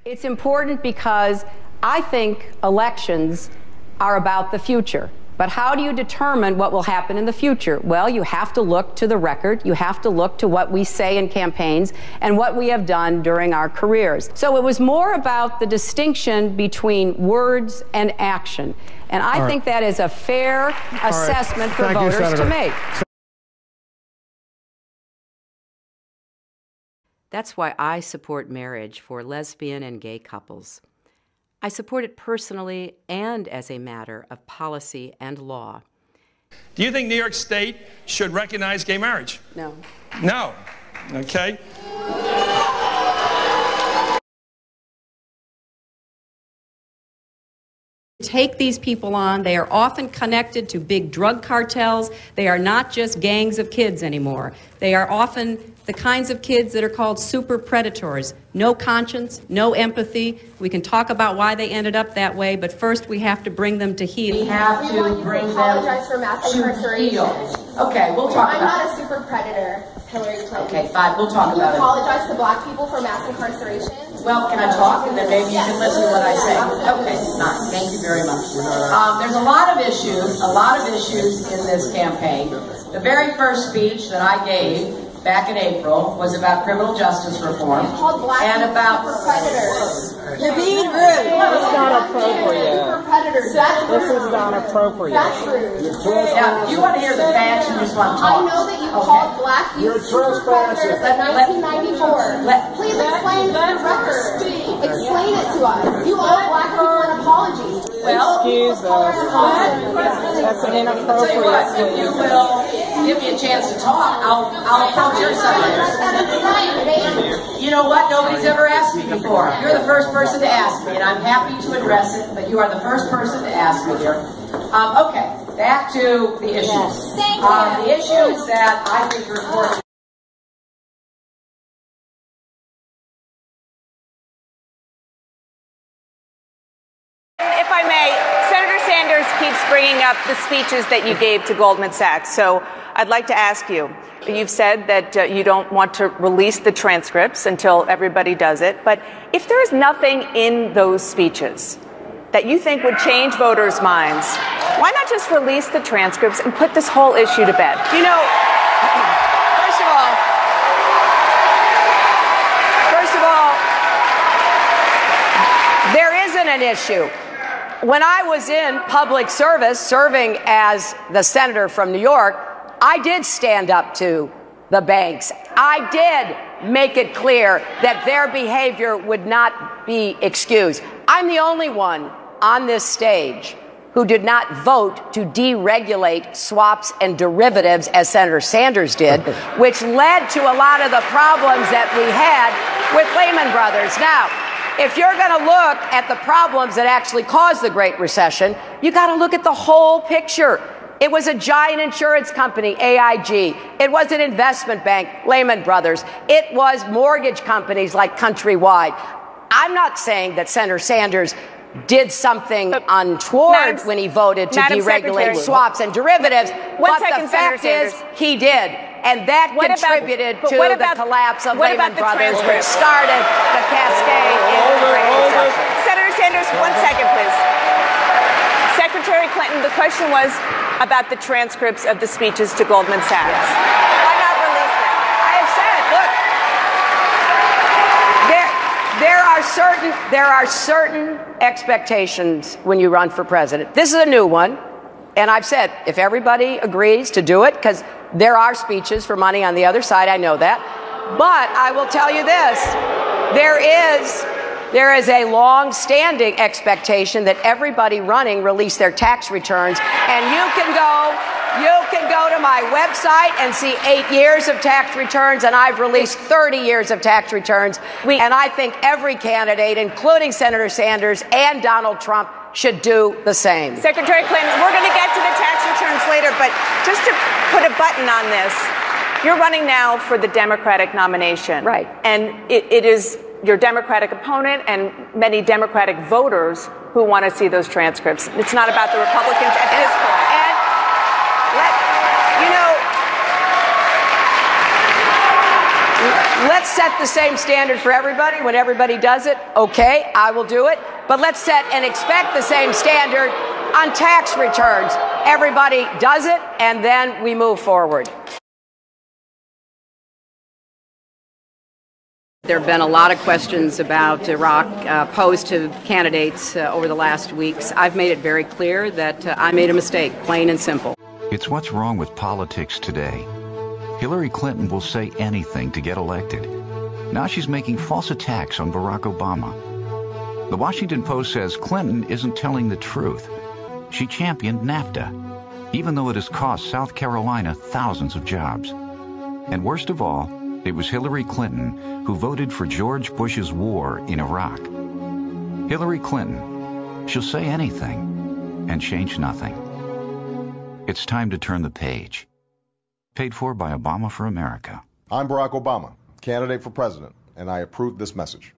It's important because I think elections are about the future. But how do you determine what will happen in the future? Well, you have to look to the record. You have to look to what we say in campaigns and what we have done during our careers. So it was more about the distinction between words and action. And I think that is a fair assessment for voters to make. That's why I support marriage for lesbian and gay couples. I support it personally and as a matter of policy and law. Do you think New York State should recognize gay marriage? No. No. Okay. Take these people on. They are often connected to big drug cartels. They are not just gangs of kids anymore. They are often the kinds of kids that are called super predators. No conscience, no empathy. We can talk about why they ended up that way, but first we have to bring them to heel. We have to bring them apologize for mass incarceration. Okay, we'll talk about it. I'm not a super predator, Hillary Clinton. Okay, fine, we'll talk about it. You apologize to black people for mass incarceration? Well, can I talk, and then maybe you can listen to what I say? Okay, fine. Thank you very much. There's a lot of issues in this campaign. The very first speech that I gave back in April was about criminal justice reform and about predators. You're being rude. It's not appropriate. This is not appropriate. That's rude. Now, you want to hear the facts, you just want to talk. I know that you called black youth super predators in 1994. Please explain the record. Explain it to us. You owe black people an apology. Well, excuse us. That's an inappropriate thing. If you will give me a chance to talk, I'll approach your side. You know what? Nobody's ever asked me before. You're the first person to ask me, and I'm happy to address it, but you are the first person to ask me here. Okay, back to the issues. The issues that I think are important. If I may, Senator Sanders keeps bringing up the speeches that you gave to Goldman Sachs. So I'd like to ask you, you've said that you don't want to release the transcripts until everybody does it. But if there's nothing in those speeches that you think would change voters' minds, why not just release the transcripts and put this whole issue to bed? You know, first of all, there isn't an issue. When I was in public service, serving as the senator from New York, I did stand up to the banks. I did make it clear that their behavior would not be excused. I'm the only one on this stage who did not vote to deregulate swaps and derivatives as Senator Sanders did, which led to a lot of the problems that we had with Lehman Brothers. Now, if you're going to look at the problems that actually caused the Great Recession, you got to look at the whole picture. It was a giant insurance company, AIG. It was an investment bank, Lehman Brothers. It was mortgage companies like Countrywide. I'm not saying that Senator Sanders did something untoward when he voted to deregulate swaps and derivatives, but the fact is he did. And that contributed to the collapse of Lehman Brothers, which started the cascade in the Great Recession. Senator Sanders, 1 second, please. Secretary Clinton, the question was about the transcripts of the speeches to Goldman Sachs. Why not release them? I have said, look, there are certain expectations when you run for president. This is a new one. And I've said, if everybody agrees to do it, because there are speeches for money on the other side, I know that. But I will tell you this, there is a long-standing expectation that everybody running release their tax returns. And you can go to my website and see 8 years of tax returns, and I've released 30 years of tax returns. And I think every candidate, including Senator Sanders and Donald Trump, should do the same. Secretary Clinton, we're going to get to the tax returns later, but just to put a button on this, you're running now for the Democratic nomination. Right. And it is your Democratic opponent and many Democratic voters who want to see those transcripts. It's not about the Republicans at this point. let's set the same standard for everybody. When everybody does it, okay, I will do it. But let's set and expect the same standard on tax returns. Everybody does it, and then we move forward. There have been a lot of questions about Iraq posed to candidates over the last weeks. I've made it very clear that I made a mistake, plain and simple. It's what's wrong with politics today. Hillary Clinton will say anything to get elected. Now she's making false attacks on Barack Obama. The Washington Post says Clinton isn't telling the truth. She championed NAFTA, even though it has cost South Carolina thousands of jobs. And worst of all, it was Hillary Clinton who voted for George Bush's war in Iraq. Hillary Clinton, she'll say anything and change nothing. It's time to turn the page. Paid for by Obama for America. I'm Barack Obama, candidate for president, and I approve this message.